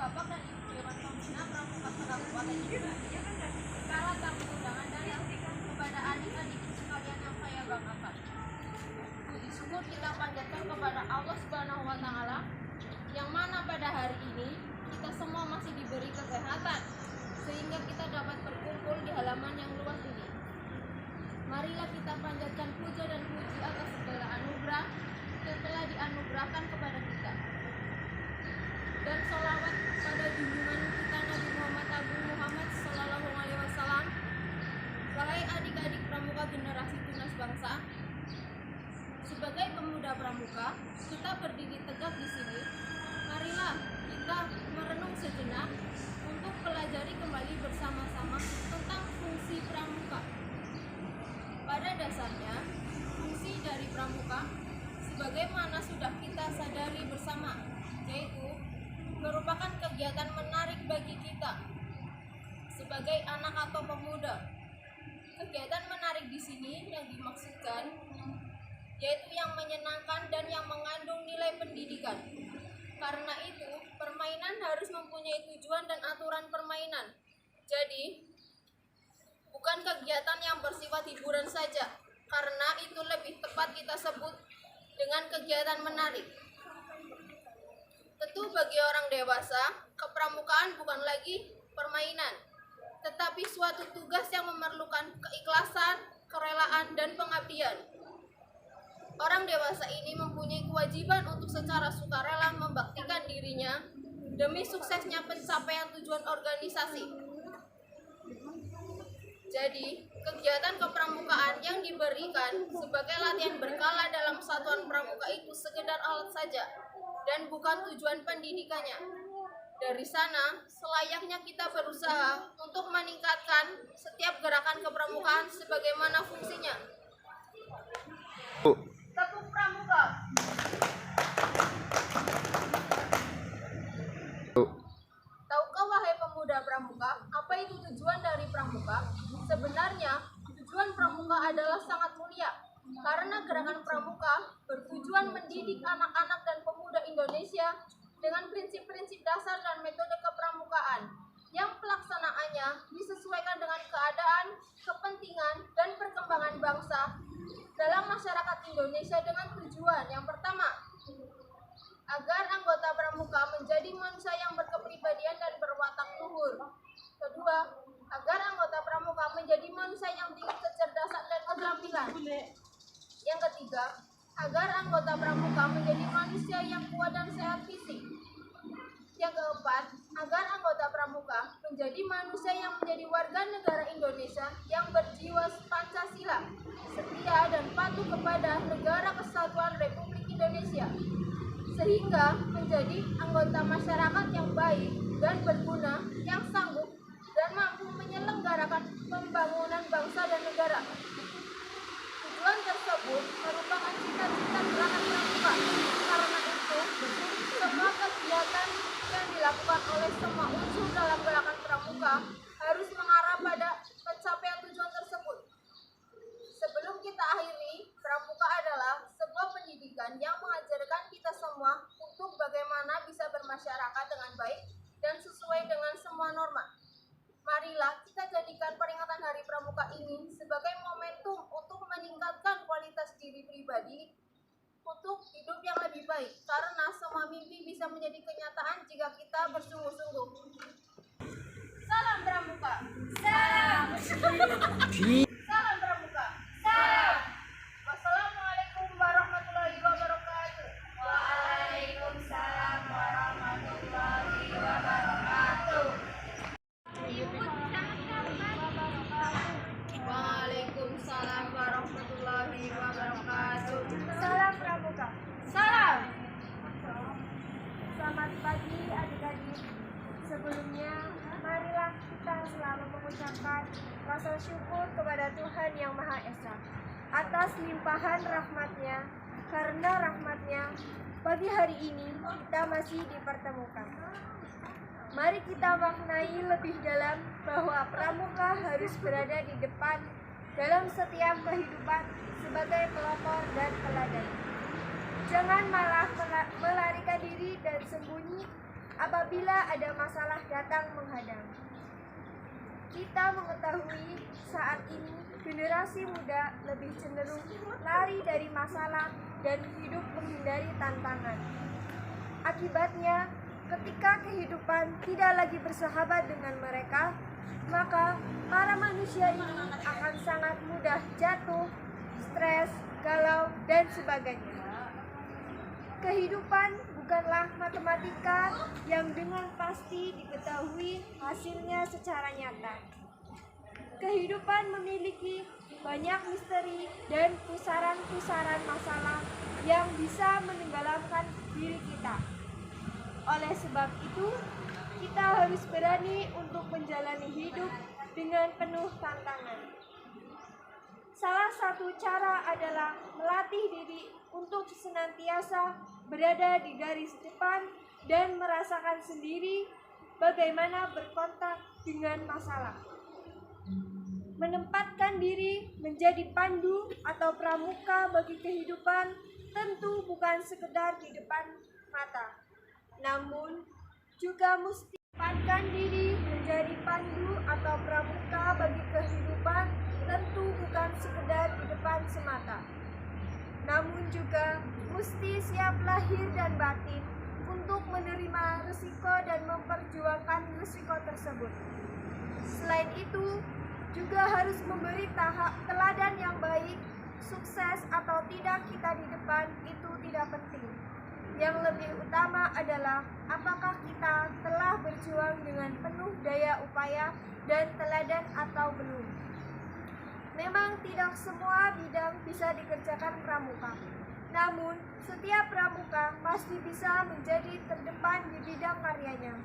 Bapak dan Ibu Dewan Pembina Pramuka Kabupaten Indramayu, segala tamu undangan dan kepada adik-adik sekalian yang saya banggakan. Puji syukur kita panjatkan kepada Allah Subhanahu wa Ta'ala, yang mana pada hari ini kita semua masih diberi kesehatan sehingga kita dapat berkumpul di halaman yang luas ini. Marilah kita panjatkan puja dan puji atas segala anugerah yang telah dianugerahkan kepada kita, dan sholawat pada junjungan kita Nabi Muhammad Agung Muhammad Sallallahu Alaihi Wasallam. Wahai adik-adik pramuka generasi tunas bangsa, sebagai pemuda pramuka, kita berdiri tegak di sini. Marilah kita merenung sejenak untuk pelajari kembali bersama-sama tentang fungsi pramuka. Pada dasarnya, fungsi dari pramuka sebagaimana sudah kita sadari bersama, yaitu merupakan kegiatan menarik bagi kita sebagai anak atau pemuda. Kegiatan menarik di sini yang dimaksudkan yaitu yang menyenangkan dan yang mengandung nilai pendidikan. Karena itu, permainan harus mempunyai tujuan dan aturan permainan. Jadi, bukan kegiatan yang bersifat hiburan saja, karena itu lebih tepat kita sebut dengan kegiatan menarik. Tentu bagi orang dewasa, kepramukaan bukan lagi permainan, tetapi suatu tugas yang memerlukan keikhlasan, kerelaan, dan pengabdian. Orang dewasa ini mempunyai kewajiban untuk secara sukarela membaktikan dirinya demi suksesnya pencapaian tujuan organisasi. Jadi, kegiatan kepramukaan yang diberikan sebagai latihan berkala dalam satuan pramuka itu sekedar alat saja dan bukan tujuan pendidikannya. Dari sana, selayaknya kita berusaha untuk meningkatkan setiap gerakan kepramukaan sebagaimana fungsinya. Tepuk pramuka. Tahukah wahai pemuda pramuka, apa itu tujuan dari pramuka? Sebenarnya, tujuan pramuka adalah sangat mulia, karena gerakan pramuka bertujuan mendidik anak-anak dan pemuda Indonesia dengan prinsip-prinsip dasar dan metode kepramukaan yang pelaksanaannya disesuaikan dengan keadaan, kepentingan, dan perkembangan bangsa dalam masyarakat Indonesia dengan tujuan yang pertama, agar anggota pramuka menjadi manusia yang berkepribadian dan berwatak luhur. Kedua, agar anggota pramuka menjadi manusia yang tinggi kecerdasan dan keterampilan. Yang ketiga, agar anggota pramuka menjadi manusia yang kuat dan sehat fisik. Yang keempat, agar anggota pramuka menjadi manusia yang menjadi warga negara Indonesia yang berjiwa Pancasila, setia dan patuh kepada Negara Kesatuan Republik Indonesia, sehingga menjadi anggota masyarakat yang baik dan berguna, yang sanggup dan mampu menyelenggarakan pembangunan bangsa dan negara. Tujuan tersebut merupakan cita-cita gerakan pramuka. Karena itu, semua kegiatan yang dilakukan oleh semua unsur dalam gerakan pramuka harus mengarah pada pencapaian tujuan tersebut. Sebelum kita akhiri, pramuka adalah sebuah pendidikan yang mengajarkan kita semua untuk bagaimana bisa bermasyarakat dengan baik dan sesuai dengan semua norma. Marilah kita jadikan peringatan Hari Pramuka ini sebagai momentum untuk meningkatkan kualitas diri pribadi untuk hidup yang lebih baik, karena semua mimpi bisa menjadi kenyataan jika kita bersungguh-sungguh. Salam Pramuka. Salam. Salam Pramuka. Salam. Wassalamualaikum warahmatullahi wabarakatuh. Waalaikumsalam warahmatullahi wabarakatuh. Waalaikumsalam warahmatullahi wabarakatuh. Salam Pramuka. Salam. Selamat pagi adik-adik. Sebelumnya, marilah kita selalu mengucapkan rasa syukur kepada Tuhan Yang Maha Esa atas limpahan rahmat-Nya. Karena rahmat-Nya, pagi hari ini kita masih dipertemukan. Mari kita maknai lebih dalam bahwa pramuka harus berada di depan dalam setiap kehidupan sebagai pelopor dan teladan. Jangan malah melarikan diri dan sembunyi apabila ada masalah datang menghadang. Kita mengetahui saat ini generasi muda lebih cenderung lari dari masalah dan hidup menghindari tantangan. Akibatnya, ketika kehidupan tidak lagi bersahabat dengan mereka, maka para manusia ini akan sangat mudah jatuh, stres, galau, dan sebagainya. Kehidupan bukanlah matematika yang dengan pasti diketahui hasilnya secara nyata. Kehidupan memiliki banyak misteri dan pusaran-pusaran masalah yang bisa menenggelamkan diri kita. Oleh sebab itu, kita harus berani untuk menjalani hidup dengan penuh tantangan. Salah satu cara adalah melatih diri untuk senantiasa berada di garis depan dan merasakan sendiri bagaimana berkontak dengan masalah. Menempatkan diri menjadi pandu atau pramuka bagi kehidupan tentu bukan sekedar di depan mata, namun juga mesti menempatkan diri menjadi pandu atau pramuka bagi kehidupan tentu bukan sekedar di depan semata, namun juga mesti siap lahir dan batin untuk menerima risiko dan memperjuangkan risiko tersebut. Selain itu, juga harus memberi teladan yang baik. Sukses atau tidak kita di depan itu tidak penting. Yang lebih utama adalah apakah kita telah berjuang dengan penuh daya upaya dan teladan atau belum. Memang tidak semua bidang bisa dikerjakan pramuka. Namun, setiap pramuka pasti bisa menjadi terdepan di bidang karyanya.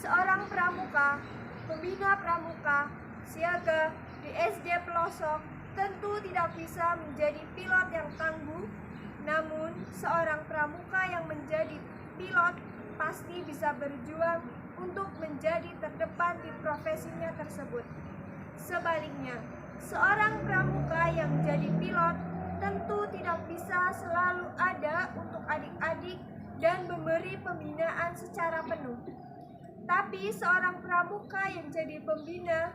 Seorang pramuka, pembina pramuka, siaga di SD pelosok tentu tidak bisa menjadi pilot yang tangguh, namun seorang pramuka yang menjadi pilot pasti bisa berjuang untuk menjadi terdepan di profesinya tersebut. Sebaliknya, seorang pramuka yang menjadi pilot tentu tidak bisa selalu ada untuk adik-adik dan memberi pembinaan secara penuh. Tapi seorang pramuka yang jadi pembina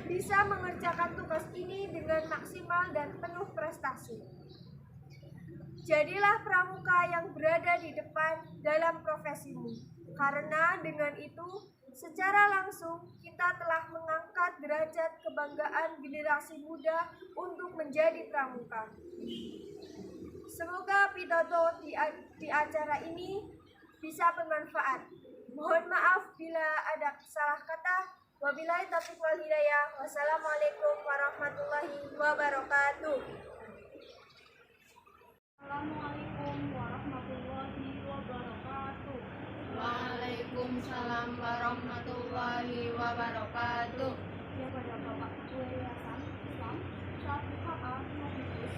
bisa mengerjakan tugas ini dengan maksimal dan penuh prestasi. Jadilah pramuka yang berada di depan dalam profesimu, karena dengan itu secara langsung kita telah mengangkat derajat kebanggaan generasi muda untuk menjadi pramuka. Semoga pidato di acara ini bisa bermanfaat. Mohon maaf bila ada salah kata. Wabillahi taufiq wal hidayah. Wassalamualaikum warahmatullahi wabarakatuh. Assalamualaikum warahmatullahi wabarakatuh. Waalaikumsalam warahmatullahi wabarakatuh. Ya, pada Bapak Ketua Yayasan Islam 1HA Novikus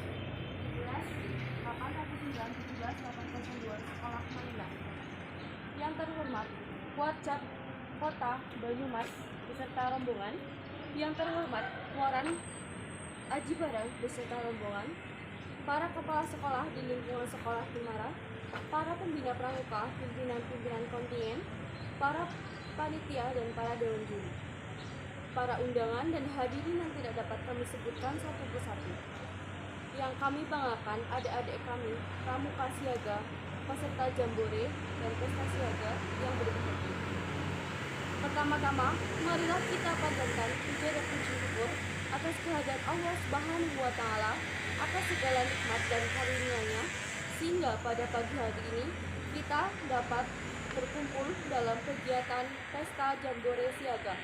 11 819 17 802 Sekolah Manila. Yang terhormat Wakjab Kota Banyumas beserta rombongan, yang terhormat Waran Aji Barang beserta rombongan, para kepala sekolah di lingkungan sekolah Timara, para pembina pramuka, pimpinan-pimpinan kontingen, para panitia dan para dewan juri, para undangan dan hadirin yang tidak dapat kami sebutkan satu persatu. Yang kami banggakan adik-adik kami, pramuka siaga, peserta jambore dan pesta siaga yang berbahagia. Pertama-tama, marilah kita panjatkan puja dan puji syukur atas kehadiran Allah Subhanahu wa Ta'ala atas segala nikmat dan karunia-Nya, sehingga pada pagi hari ini kita dapat berkumpul dalam kegiatan pesta jambore siaga.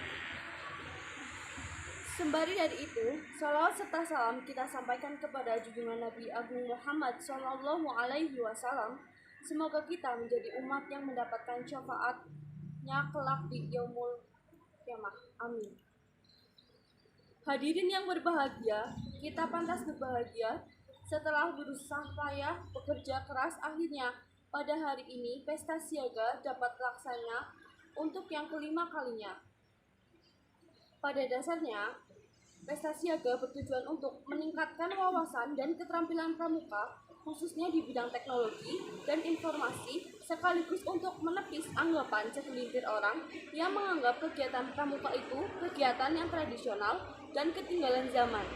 Sembari dari itu, salawat serta salam kita sampaikan kepada junjungan Nabi Agung Muhammad SAW. Semoga kita menjadi umat yang mendapatkan syafaatnya kelak di yaumul qiyamah. Amin. Hadirin yang berbahagia, kita pantas berbahagia setelah berusaha payah bekerja keras, akhirnya pada hari ini pesta siaga dapat terlaksana untuk yang kelima kalinya. Pada dasarnya, pesta siaga bertujuan untuk meningkatkan wawasan dan keterampilan pramuka khususnya di bidang teknologi dan informasi, sekaligus untuk menepis anggapan segelintir orang yang menganggap kegiatan pramuka itu kegiatan yang tradisional dan ketinggalan zaman.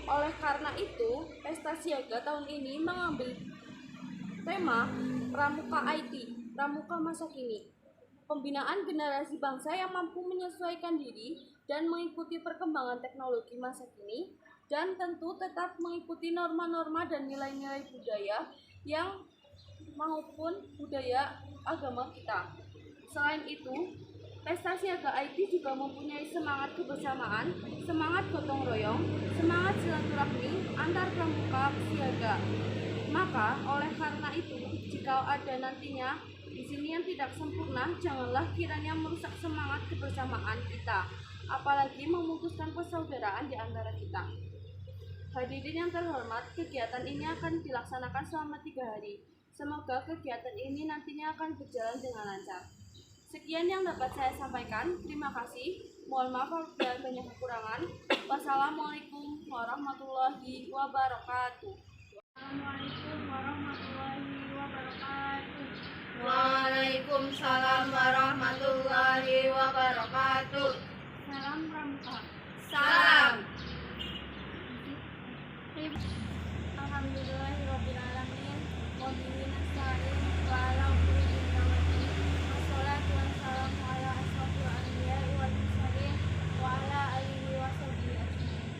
Oleh karena itu, Pesta Siaga tahun ini mengambil tema Pramuka IT, Pramuka Masa Kini. Pembinaan generasi bangsa yang mampu menyesuaikan diri dan mengikuti perkembangan teknologi masa kini, dan tentu tetap mengikuti norma-norma dan nilai-nilai budaya yang maupun budaya agama kita. Selain itu, Pesta Siaga IT juga mempunyai semangat kebersamaan, semangat gotong royong, semangat silaturahmi antar pramuka siaga. Maka, oleh karena itu, jika ada nantinya di sini yang tidak sempurna, janganlah kiranya merusak semangat kebersamaan kita, apalagi memutuskan persaudaraan di antara kita. Hadirin yang terhormat, kegiatan ini akan dilaksanakan selama 3 hari. Semoga kegiatan ini nantinya akan berjalan dengan lancar. Sekian yang dapat saya sampaikan. Terima kasih. Mohon maaf apabila banyak kekurangan. Wassalamualaikum warahmatullahi wabarakatuh. Assalamualaikum warahmatullahi wabarakatuh. Waalaikumsalam warahmatullahi wabarakatuh. Salam Pramuka. Salam. Alhamdulillahirrabbilalamin. Wabihi nasta'in wa ala umuri dunya waddin. Wassalatu wassalamu ala asrofil anbiya'i wal mursalin wa ala alihi wa sahbihi ajmain.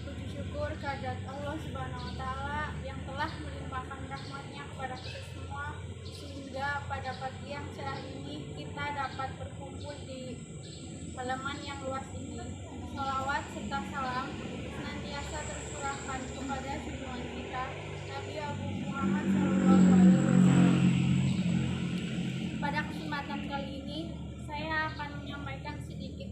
Puji syukur kehadirat Allah Subhanahu wa taala yang telah melimpahkan rahmat-Nya kepada kita semua, sehingga pada pagi yang cerah ini kita dapat berkumpul di halaman yang luas ini. Salawat serta salam senantiasa tercurahkan kepada junjungan kita Nabi Agung Muhammad SAW. Pada kesempatan kali ini saya akan menyampaikan sedikit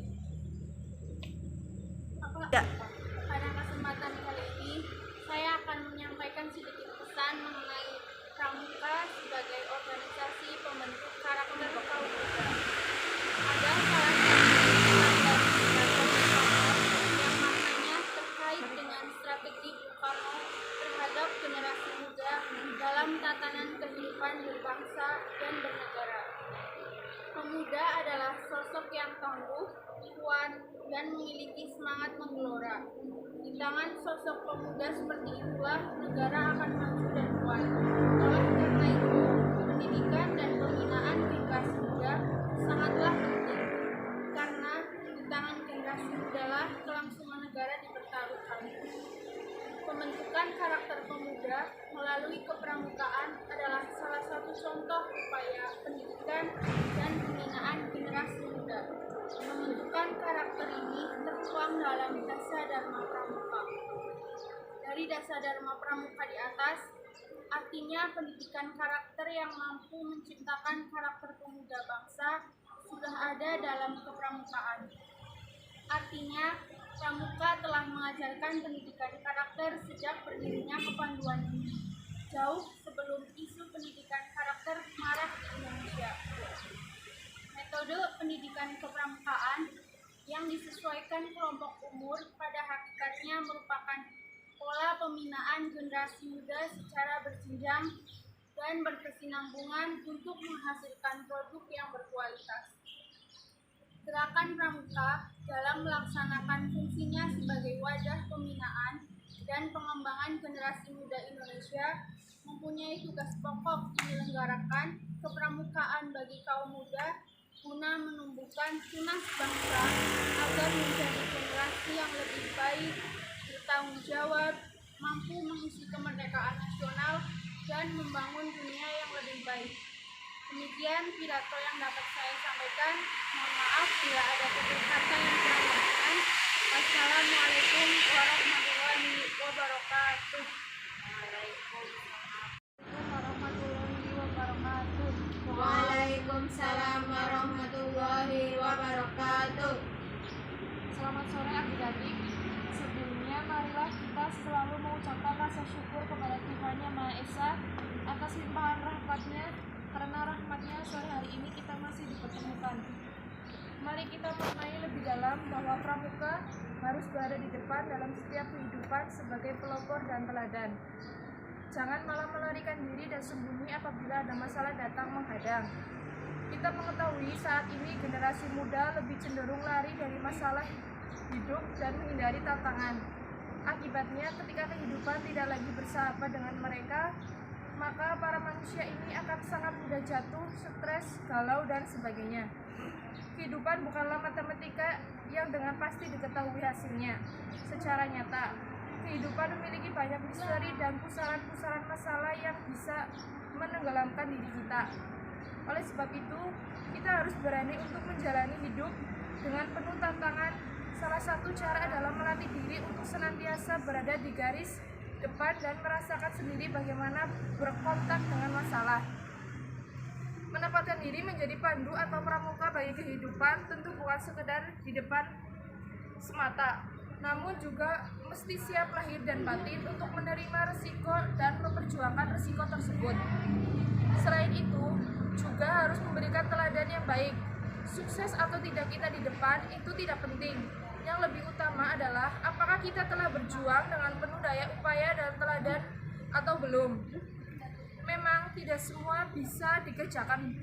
pesan mengenai Pramuka sebagai organisasi pembentuk karakter kaum muda. Ada salah satu yang maknanya terkait dengan strategi Bung Karno terhadap generasi muda dalam tatanan kehidupan berbangsa dan bernegara. Pemuda adalah sosok yang tangguh, kuat, dan memiliki semangat menggelora. Di tangan sosok pemuda seperti itulah negara akan maju dan kuat. Oleh karena itu, pendidikan dan pembinaan generasi muda sangatlah penting. Karena di tangan generasi muda lah kelangsungan negara dipertaruhkan. Pembentukan karakter pemuda melalui kepramukaan adalah salah satu contoh upaya pendidikan dan pembinaan generasi muda. Pembentukan karakter ini tertuang dalam Dasar Dharma Pramuka. Dari Dasar Dharma Pramuka di atas, artinya pendidikan karakter yang mampu menciptakan karakter pemuda bangsa sudah ada dalam kepramukaan. Artinya, Pramuka telah mengajarkan pendidikan karakter sejak berdirinya Kepanduan ini, jauh sebelum isu pendidikan karakter marak di Indonesia. Metode pendidikan kepramukaan yang disesuaikan kelompok umur pada hakikatnya merupakan pola pembinaan generasi muda secara berjenjang dan berkesinambungan untuk menghasilkan produk yang berkualitas. Gerakan Pramuka dalam melaksanakan fungsinya sebagai wadah pembinaan dan pengembangan generasi muda Indonesia mempunyai tugas pokok menyelenggarakan kepramukaan bagi kaum muda guna menumbuhkan tunas bangsa agar menjadi generasi yang lebih baik, bertanggung jawab, mampu mengisi kemerdekaan nasional, dan membangun dunia yang lebih baik. Demikian pidato yang dapat saya sampaikan. Mohon maaf bila ada kata yang kurang berkenan. Wassalamualaikum warahmatullahi wabarakatuh. Waalaikumsalam warahmatullahi wabarakatuh. Selamat sore adik-adik. Sebelumnya marilah kita selalu mengucapkan rasa syukur kepada Tuhan Yang Maha Esa atas limpahan rahmat-Nya. Karena rahmat-Nya sore hari ini kita masih dipertemukan. Mari kita maknai lebih dalam bahwa pramuka harus berada di depan dalam setiap kehidupan sebagai pelopor dan teladan. Jangan malah melarikan diri dan sembunyi apabila ada masalah datang menghadang. Kita mengetahui saat ini generasi muda lebih cenderung lari dari masalah hidup dan menghindari tantangan. Akibatnya, ketika kehidupan tidak lagi bersahabat dengan mereka, maka para manusia ini akan sangat mudah jatuh, stres, galau, dan sebagainya. Kehidupan bukanlah matematika yang dengan pasti diketahui hasilnya. Secara nyata, kehidupan memiliki banyak misteri dan pusaran-pusaran masalah yang bisa menenggelamkan diri kita. Oleh sebab itu, kita harus berani untuk menjalani hidup dengan penuh tantangan. Salah satu cara adalah melatih diri untuk senantiasa berada di garis depan dan merasakan sendiri bagaimana berkontak dengan masalah. Menempatkan diri menjadi pandu atau pramuka bagi kehidupan tentu bukan sekedar di depan semata, namun juga mesti siap lahir dan batin untuk menerima resiko dan memperjuangkan resiko tersebut. Selain itu, juga harus memberikan teladan yang baik. Sukses atau tidak kita di depan itu tidak penting. Yang lebih utama adalah apakah kita telah berjuang dengan penuh daya upaya dan teladan atau belum. Memang tidak semua bisa dikerjakan,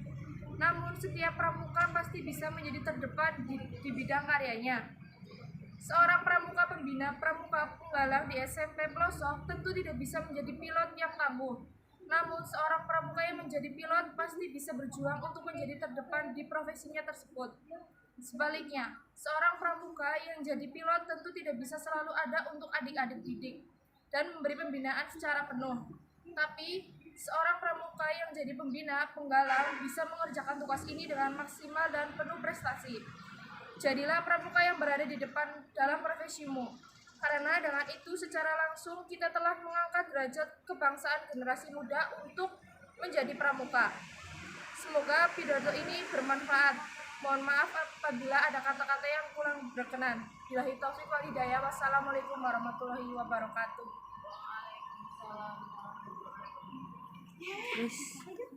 namun setiap pramuka pasti bisa menjadi terdepan di bidang karyanya. Seorang pramuka pembina pramuka penggalang di SMP pelosok tentu tidak bisa menjadi pilot yang tangguh. Namun seorang pramuka yang menjadi pilot pasti bisa berjuang untuk menjadi terdepan di profesinya tersebut. Sebaliknya, seorang pramuka yang jadi pilot tentu tidak bisa selalu ada untuk adik-adik didik dan memberi pembinaan secara penuh. Tapi, seorang pramuka yang jadi pembina penggalang bisa mengerjakan tugas ini dengan maksimal dan penuh prestasi. Jadilah pramuka yang berada di depan dalam profesimu. Karena dengan itu secara langsung kita telah mengangkat derajat kebangsaan generasi muda untuk menjadi pramuka. Semoga pidato ini bermanfaat. Mohon maaf apabila ada kata-kata yang kurang berkenan. Billahi taufiq wal hidayah. Wassalamualaikum warahmatullahi wabarakatuh. Waalaikumsalam.